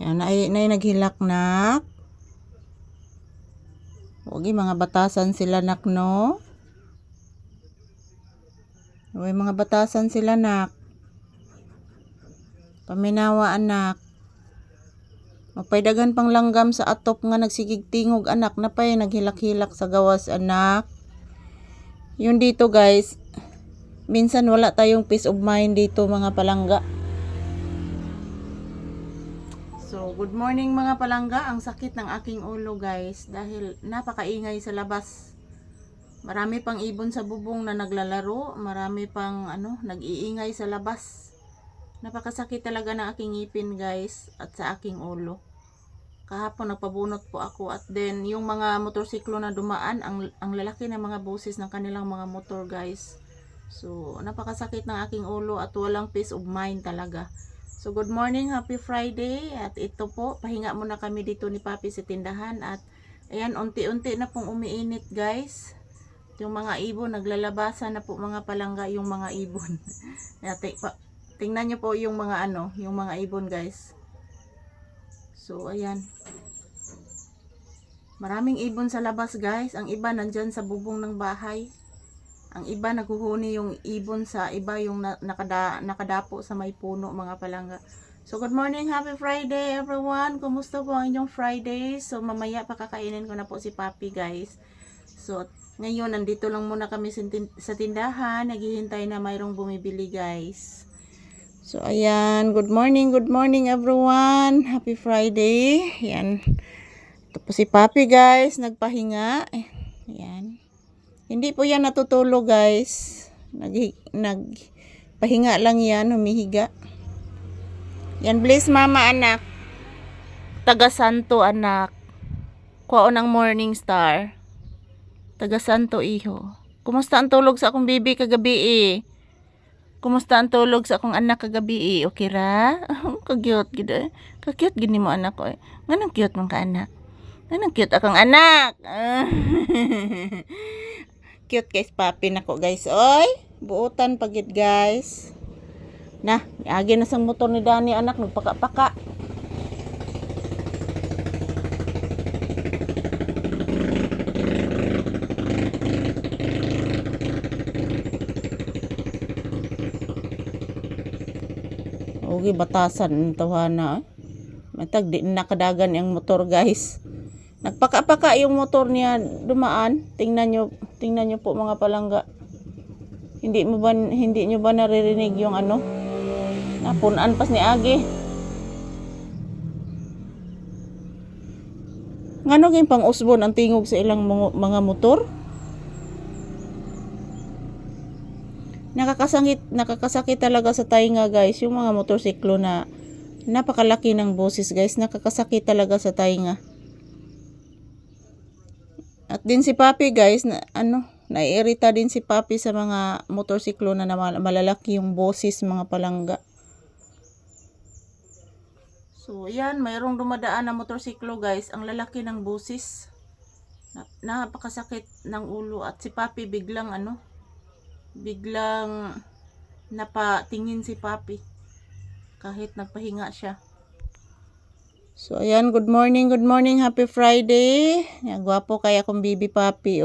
Yan, ay naghilak-nak. Huwag mga batasan sila nak, no? Huwag mga batasan sila nak. Paminawa anak. Mapaydagan pang langgam sa atop nga nagsigig tingog anak. Napay naghilak-hilak sa gawas anak. Yun dito guys. Minsan wala tayong peace of mind dito mga palangga. So, good morning mga palangga. Ang sakit ng aking ulo guys dahil napakaingay sa labas. Marami pang ibon sa bubong na naglalaro, marami pang nag-iingay sa labas. Napakasakit talaga ng aking ngipin guys at sa aking ulo. Kahapon nagpabunot po ako at then yung mga motorsiklo na dumaan, ang lalaki ng mga boses ng kanilang mga motor guys. So, napakasakit ng aking ulo at walang peace of mind talaga. So good morning, happy Friday. At ito po, pahinga muna kami dito ni Papi sa tindahan. At ayan, unti-unti na pong umiinit guys. Yung mga ibon, naglalabasan na po mga palangga yung mga ibon. Tingnan nyo po yung mga yung mga ibon guys. So ayan. Maraming ibon sa labas guys. Ang iba nandyan sa bubong ng bahay. Ang iba naghuhuni yung ibon sa iba yung nakadapo sa may puno mga palangga. So good morning, happy Friday everyone. Kumusta po ang inyong Friday? So mamaya pakakainin ko na po si Papi guys. So ngayon nandito lang muna kami sa tindahan. Naghihintay na mayroong bumibili guys. So ayan, good morning everyone. Happy Friday. Yan. Ito po si Papi guys, nagpahinga. Ayan. Hindi po yan natutulog guys. Nagpahinga lang yan, humihiga. Yan, bless mama anak. Taga Santo anak. Kuwaon ng Morning Star. Taga Santo iho. Kumusta ang tulog sa akong bibi kagabi Kumusta ang tulog sa akong anak kagabi Okay ra? Kagyot gid. Kakyot gid mo anak ko Nganong cute man ka anak? Nganong cute akong anak? Cute guys, Papi nako guys. Oy, buutan pagit guys. Na, agi na sang motor ni Dani anak nagpaka-paka. Ogi batasan tawhana. Matag di nakadagan ang motor guys. Nagpaka-paka yung motor niya dumaan. Tingnan nyo po mga palangga. Hindi nyo ba naririnig yung napunan pas ni Agi. Ngano gyud pang usbon ang tingog sa ilang mga motor? Nakakasakit talaga sa tainga guys yung mga motorsiklo na napakalaki ng boses guys. Nakakasakit talaga sa tainga. At din si Papi guys, naiirita din si Papi sa mga motorsiklo na malalaki yung boses mga palangga. So, yan, mayroong dumadaan na motorsiklo guys, ang lalaki ng boses. Napakasakit ng ulo at si Papi biglang napatingin si Papi kahit nagpahinga siya. So, ayan, good morning, happy Friday. Yan, gwapo kaya akong bibi Papi,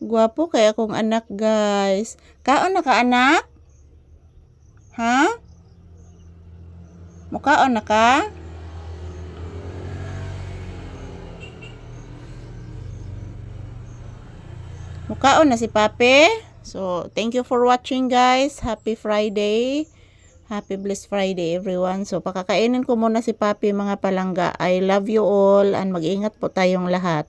Gwapo kaya akong anak, guys. Kaon na ka, anak? Ha? Mukaon na ka? Mukaon na si Papi. So, thank you for watching, guys. Happy Friday. Happy blessed Friday everyone. So pakakainin ko muna si Papi mga palangga. I love you all and mag-ingat po tayong lahat.